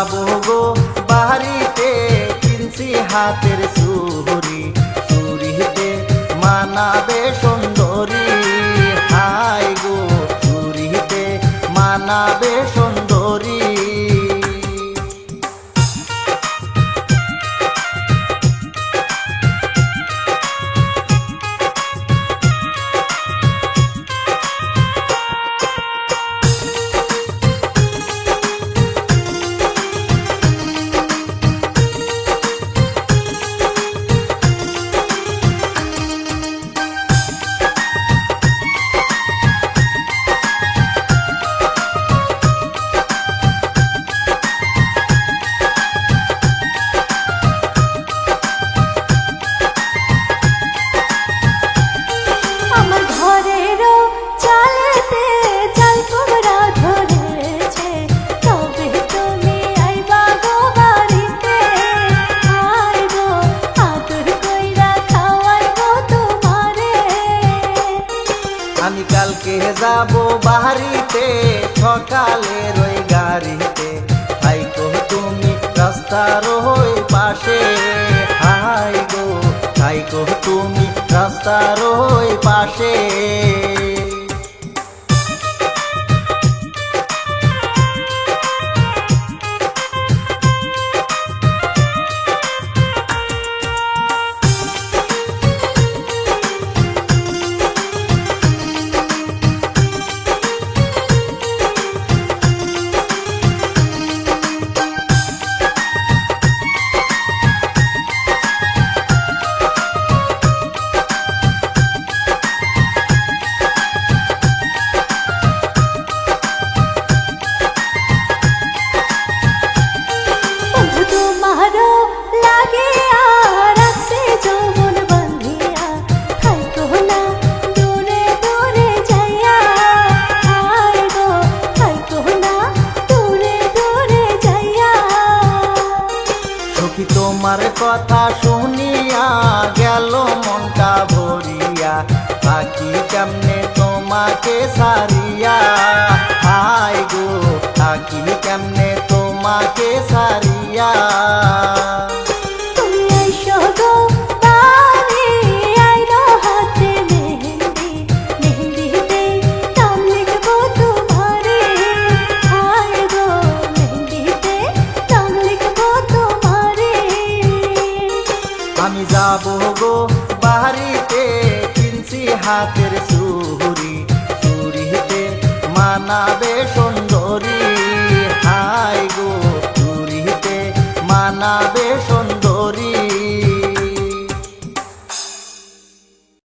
যাবো গো বাড়িতে, কিনছি হাতের চুড়ি, চুড়িতে মানাবে সুন্দরী। হাই গো চুড়িতে মানাবে সুন্দরী। আমি কালকে যাবো বাড়িতে, সকালের ওই গাড়িতে, থাইকো তুমি রাস্তার ওই পাশে। হাই গো থাইকো তুমি রাস্তার ওই পাশে। তোমার কথা শুনিয়া গেল মনটা ভরিয়া, থাকি কেমনে তোমাকে সারিয়া। হাই গো থাকি কেমনে তোমাকে সারিয়া। আমি যাবো গো বাড়িতে, কিনছি হাতের চুড়ি, চুড়িতে মানাবে সুন্দরী। হাই গো চুড়িতে মানাবে সুন্দরী।